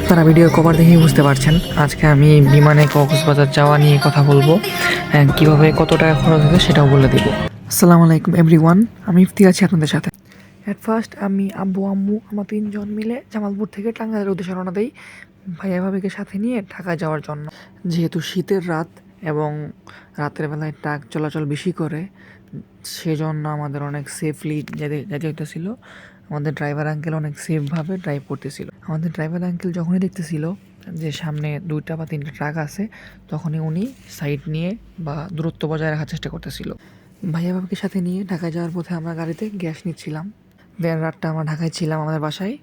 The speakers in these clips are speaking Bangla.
আপনারা ভিডিও কভার দেখেই বুঝতে পারছেন আজকে আমি বিমানে কক্সবাজার যাওয়া নিয়ে কথা বলবো। কিভাবে কত টাকা খরচ হয়েছে সেটাও বলে দিব। আসসালামু আলাইকুম এভরিওয়ান, আমি ইফতি আছি আপনাদের সাথে। অ্যাট ফার্স্ট আমি আব্বু আম্মু আমার 3 জন মিলে জামালপুর থেকে টাঙ্গাইলের উদ্দেশ্যে রওনা দেই ভাইয়া ভাবিকে সাথে নিয়ে ঢাকায় যাওয়ার জন্য। যেহেতু শীতের রাত এবং রাতের বেলায় ট্রাক চলাচল বেশি করে, সেজন্য আমাদের অনেক সেফলি যেতে হইতেছিল। আমাদের ড্রাইভার আঙ্কেল অনেক সেফভাবে ড্রাইভ করতেছিল। আমাদের ড্রাইভার আঙ্কেল যখনই দেখতেছিল যে সামনে 2টা বা 3টা ট্রাক আছে, তখনই উনি সাইড নিয়ে বা দূরত্ব বজায় রাখার চেষ্টা করতেছিল। ভাইয়া ভাবিকে সাথে নিয়ে ঢাকায় যাওয়ার পথে আমরা গাড়িতে গ্যাস নিচ্ছিলাম। দেন রাতটা আমরা ঢাকায় ছিলাম আমাদের বাসায়।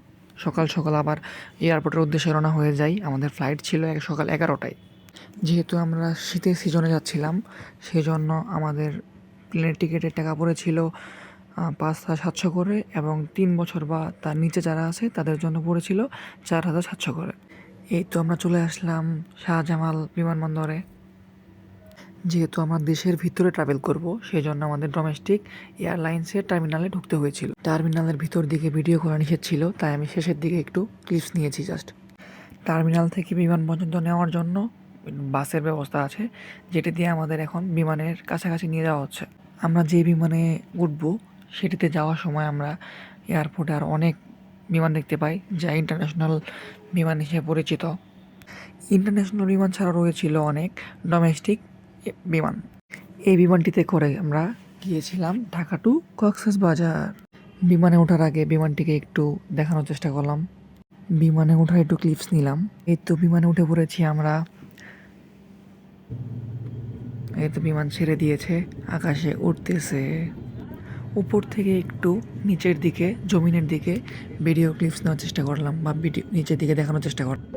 সকাল সকাল আবার এয়ারপোর্টের উদ্দেশ্যে রওনা হয়ে যাই। আমাদের ফ্লাইট ছিল সকাল 11টায়। যেহেতু আমরা শীতের সিজনে যাচ্ছিলাম, সেই জন্য আমাদের প্লেনের টিকিটের টাকা পড়েছিল 5,700 করে, এবং 3 বছর বা তার নিচে যারা আছে তাদের জন্য পড়েছিল 4,700 করে। এই তো আমরা চলে আসলাম শাহজামাল বিমানবন্দরে। যেহেতু আমরা দেশের ভিতরে ট্রাভেল করব, সেই জন্য আমাদের ডোমেস্টিক এয়ারলাইন্সের টার্মিনালে ঢুকতে হয়েছিল। টার্মিনালের ভিতর দিকে ভিডিও করা নিষেধ ছিল, তাই আমি শেষের দিকে একটু ক্লিপস নিয়েছি জাস্ট। টার্মিনাল থেকে বিমান পর্যন্ত নেওয়ার জন্য বাসের ব্যবস্থা আছে, যেটি দিয়ে আমাদের এখন বিমানের কাছাকাছি নিয়ে যাওয়া হচ্ছে। আমরা যে বিমানে উঠবো সেটিতে যাওয়ার সময় আমরা এয়ারপোর্টে আর অনেক বিমান দেখতে পাই, যা ইন্টারন্যাশনাল বিমান হিসেবে পরিচিত। ইন্টারন্যাশনাল বিমান ছাড়াও রয়েছিল অনেক ডোমেস্টিক বিমান। এই বিমানটিতে করে আমরা গিয়েছিলাম ঢাকা টু কক্সবাজার। বিমানে ওঠার আগে বিমানটিকে একটু দেখানোর চেষ্টা করলাম, বিমানে ওঠার একটু ক্লিপস নিলাম। এই তো বিমানে উঠে পড়েছি আমরা। এই তো বিমান ছেড়ে দিয়েছে, আকাশে উঠতেছে। উপর থেকে একটু নিচের দিকে জমিনের দিকে ভিডিও ক্লিপস নেওয়ার চেষ্টা করলাম, বা ভিডিও নিচের দিকে দেখানোর চেষ্টা করলাম।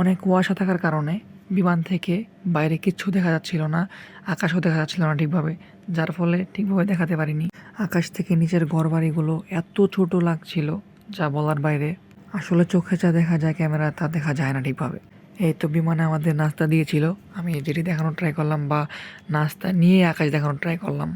অনেক কুয়াশা থাকার কারণে বিমান থেকে বাইরে কিচ্ছু দেখা যাচ্ছিল না, আকাশও দেখা যাচ্ছিল না ঠিকভাবে, যার ফলে ঠিকভাবে দেখাতে পারিনি। আকাশ থেকে নিচের ঘরবাড়িগুলো এত ছোট লাগছিল যা বলার বাইরে। আসলে চোখে যা দেখা যায় ক্যামেরা তা দেখা যায় না ঠিকভাবে। এই তো বিমানে আমাদের নাস্তা দিয়েছিল, আমি যেটি দেখানোর ট্রাই করলাম, বা নাস্তা নিয়ে আকাশ দেখানোর ট্রাই করলাম।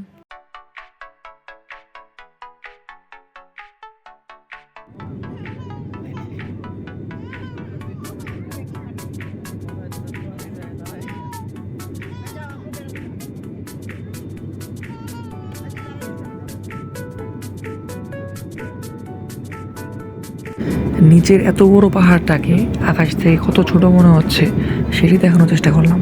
নিচের এত বড় পাহাড়টাকে আকাশ থেকে কত ছোট মনে হচ্ছে সেটি দেখানোর চেষ্টা করলাম।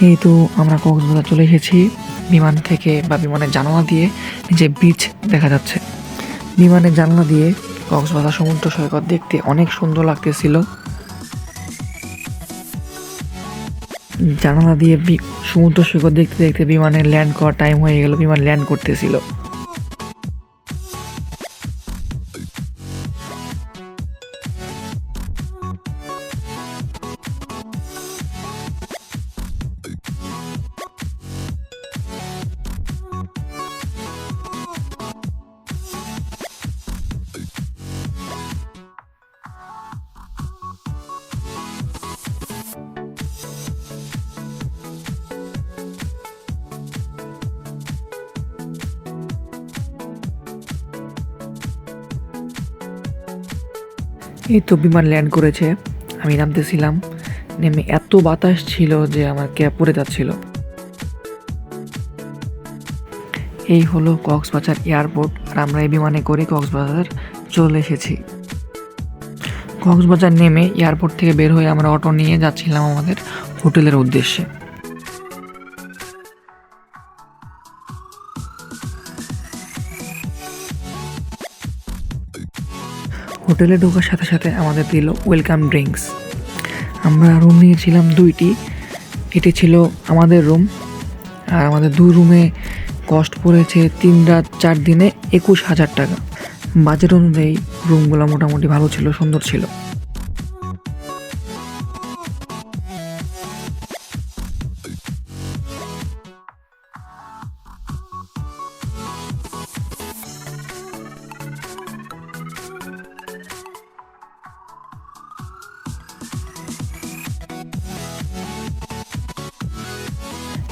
এই তো আমরা কক্সবাজার চলে এসেছি। বিমান থেকে বা বিমানের জানালা দিয়ে যে বিচ দেখা যাচ্ছে, বিমানের জানালা দিয়ে কক্সবাজার সমুদ্র সৈকত দেখতে অনেক সুন্দর লাগতেছিল। জানালা দিয়ে সমুদ্র সৈকত দেখতে দেখতে বিমানের ল্যান্ড করার টাইম হয়ে গেল, বিমান ল্যান্ড করতেছিল। এই তো বিমান ল্যান্ড করেছে, আমি নামতেছিলাম। নেমে এত বাতাস ছিল যে আমার ক্যাপ পড়ে যাচ্ছিল। এই হলো কক্সবাজার এয়ারপোর্ট, আর আমরা এই বিমানে করে কক্সবাজার চলে এসেছি। কক্সবাজার নেমে এয়ারপোর্ট থেকে বের হয়ে আমরা অটো নিয়ে যাচ্ছিলাম আমাদের হোটেলের উদ্দেশ্যে। হোটেলে ঢোকার সাথে সাথে আমাদের দিল ওয়েলকাম ড্রিঙ্কস। আমরা রুম নিয়েছিলাম 2টি, এটি ছিল আমাদের রুম। আর আমাদের 2 রুমে কস্ট পড়েছে 3 রাত 4 দিনে 21,000 টাকা। বাজেট অনুযায়ী রুমগুলো মোটামুটি ভালো ছিল, সুন্দর ছিল।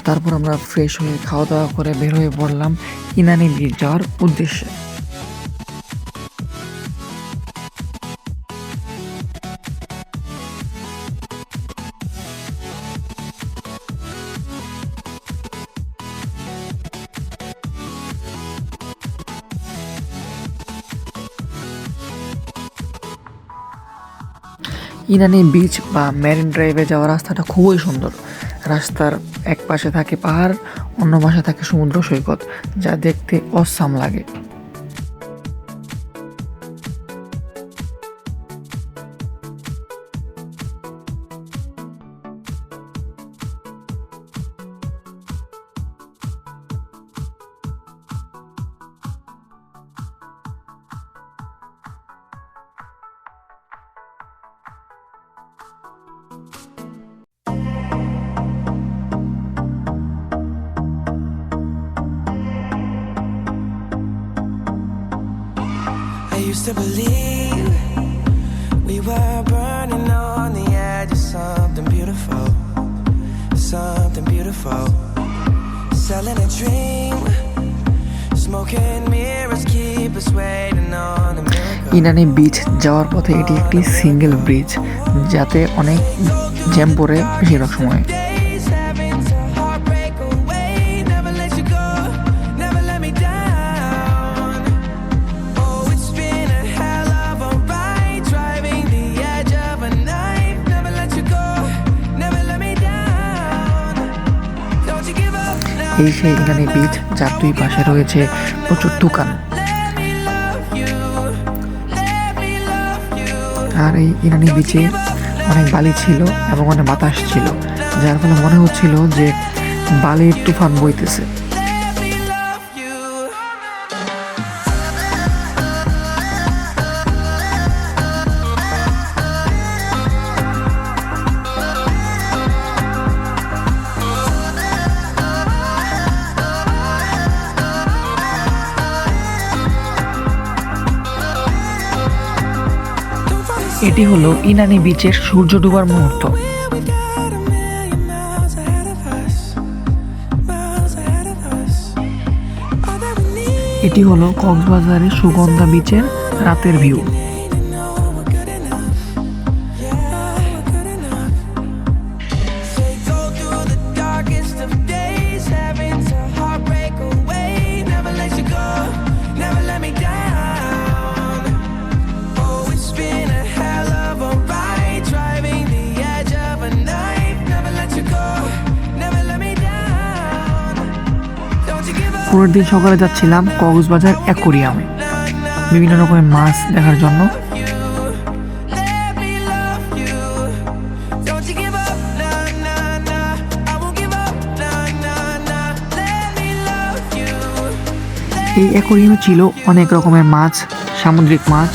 তারপর আমরা ফ্রেশ হয়ে খাওয়া দাওয়া করে বের হয়ে পড়লাম ইনানি বিচ যাওয়ার উদ্দেশ্যে। ইনানি বিচ বা মেরিন ড্রাইভে যাওয়ার রাস্তাটা খুবই সুন্দর। রাস্তার এক পাশে থাকে পাহাড়, অন্য পাশে থাকে সমুদ্র সৈকত, যা দেখতে অসাম লাগে। I used to believe we were burning on the edge of something beautiful, something beautiful. Selling a dream, smoking mirrors keep us waiting on a miracle. Inani beach যাওয়ার পথে এটি একটি সিঙ্গেল ব্রিজ, যাতে অনেক জ্যাম পড়ে বেশিরভাগ সময়। Days having to heartbreak away, never let you go, never let me down. Oh, it's been a hell of a ride, driving the edge of a knife, never let you go, never let me down. Don't you give up now. এই সেই ইনানি বিচ, যার দুই পাশে রয়েছে প্রচুর দোকান। Let me love you, let me love you. আর এই ইনানি বিচে অনেক বালি ছিল এবং অনেক বাতাস ছিল, যার ফলে মনে হচ্ছিল যে বালির তুফান বইতেছে। Let me love you. এটি হলো ইনানি বিচের সূর্য ডুবার মুহূর্ত। We got a million miles ahead of us, miles ahead of us. All that we need এটি হলো কক্সবাজারের সুগন্ধা বিচের রাতের view. to know we're good enough. Yeah, we're good enough. Say go through the darkest of days, having to heartbreak away, never let you go, never let me down. Oh, it's been a hell of a ride, driving the edge of a knife, never let you go, never let me down. Don't you give up. পরের দিন সকালে যাচ্ছিলাম কক্সবাজার অ্যাকোরিয়ামে বিভিন্ন রকমের মাছ দেখার জন্য। You, let me love you. Don't you give up, nah, nah, nah. I won't give up, nah, nah, nah. Let me love you. এই অ্যাকোরিয়ামে ছিল অনেক রকমের মাছ, সামুদ্রিক মাছ,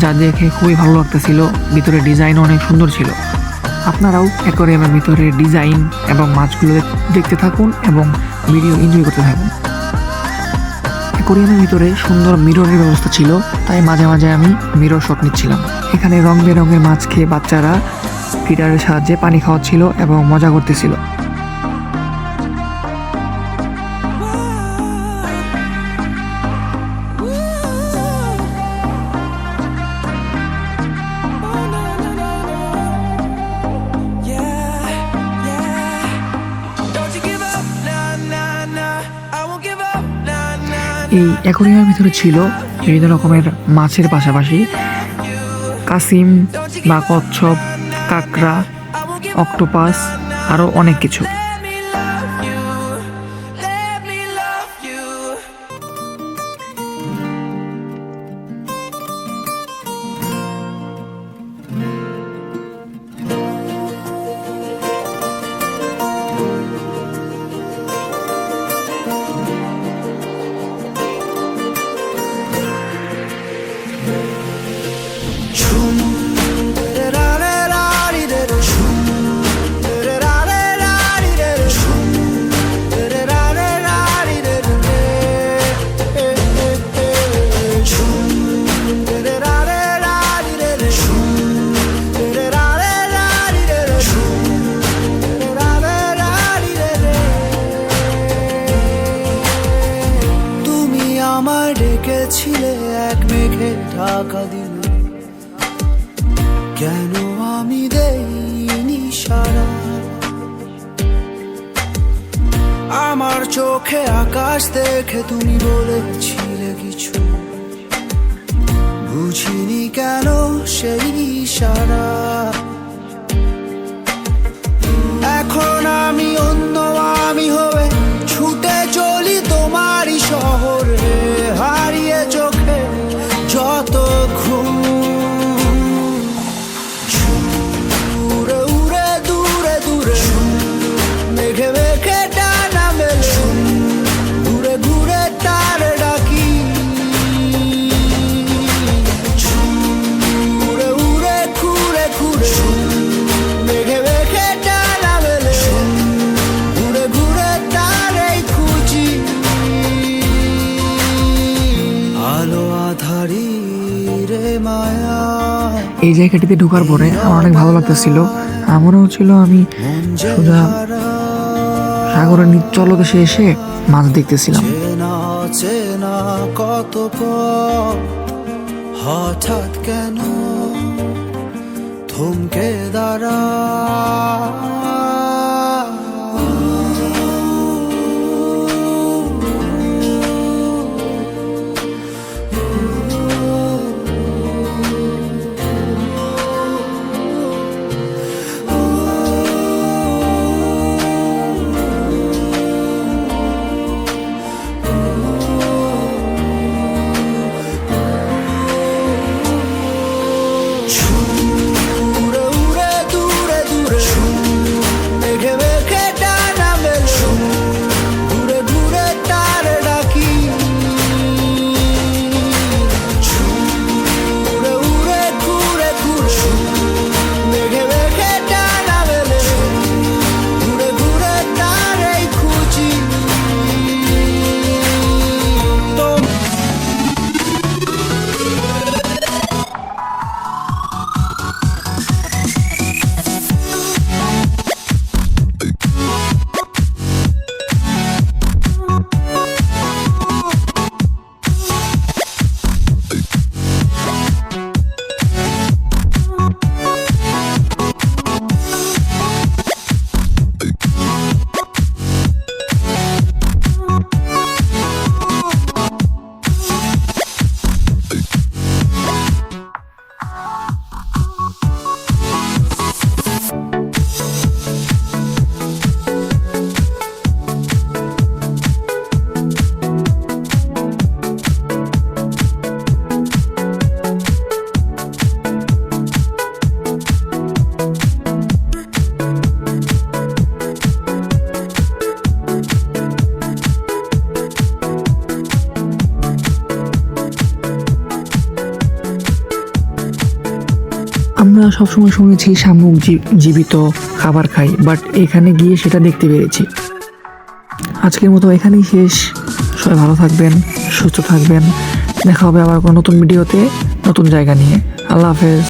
যা দেখে খুবই ভালো লাগতেছিল। ভিতরে ডিজাইন অনেক সুন্দর ছিল। আপনারাও অ্যাকোরিয়ামের ভিতরে ডিজাইন এবং মাছগুলো দেখতে থাকুন এবং ভিডিও এনজয় করতে থাকুন। অ্যাকোরিয়ামের ভিতরে সুন্দর মিররের ব্যবস্থা ছিল, তাই মাঝে মাঝে আমি মিরর শট নিচ্ছিলাম। এখানে রং বেরঙের মাছ খেয়ে বাচ্চারা ফিডারের সাহায্যে পানি খাওয়াচ্ছিল এবং মজা করতেছিল। Yeah, yeah. Don't you give up, nah, nah, nah. I won't give up, nah, nah. এই অ্যাকোরিয়ামের ভিতরে ছিল বিভিন্ন রকমের মাছের পাশাপাশি কাসিম বা কচ্ছপ, কাঁকড়া, I won't give up. Octopus, আরও অনেক কিছু। Let me love you. Let me love you. বলেছিলে এক মেঘে ঢাকা দিলে, কেন আমি দেইনি সারা? আমার চোখে আকাশ দেখে তুমি বলেছিলে কিছু, বুঝিনি কেন সেই ইশারা। এখন আমি অন্য আমি হয়ে ছুটে চলি তোমারই শহরে, হারিয়ে চোখে যত ঘুম। উড়ে উড়ে দূরে দূরে মেঘে মেঘে ডানা মেলে, ঘুরে ঘুরে তার ডাকি। উড়ে উড়ে ঘুরে ঘুরে মেঘে মেঘে ডানা মেলে, ঘুরে ঘুরে তারই খুঁজি। আলো আধারি রে মায়া, এই জায়গাটিতে ঢোকার পরে আমার অনেক ভালো লাগতেছিল। মনে হচ্ছিল আমি সোজা সাগরের নিচলদেশে এসে মাছ দেখতেছিলাম। চেনা চেনা কত পথ, হঠাৎ কেন থমকে দাঁড়া। উড়ে উড়ে দূরে দূরে মেঘে মেঘে ডানা মেলে, ঘুরে ঘুরে তার ডাকি। উড়ে উড়ে ঘুরে ঘুরে মেঘে মেঘে ডানা মেলে, ঘুরে ঘুরে তারই খুঁজি। আমরা সবসময় শুনেছি শামুক জীবিত খাবার খাই, বাট এখানে গিয়ে সেটা দেখতে পেরেছি। আজকের মতো এখানেই শেষ। সবাই ভালো থাকবেন, সুস্থ থাকবেন। দেখা হবে আবার কোনো নতুন ভিডিওতে নতুন জায়গা নিয়ে। আল্লাহ হাফেজ।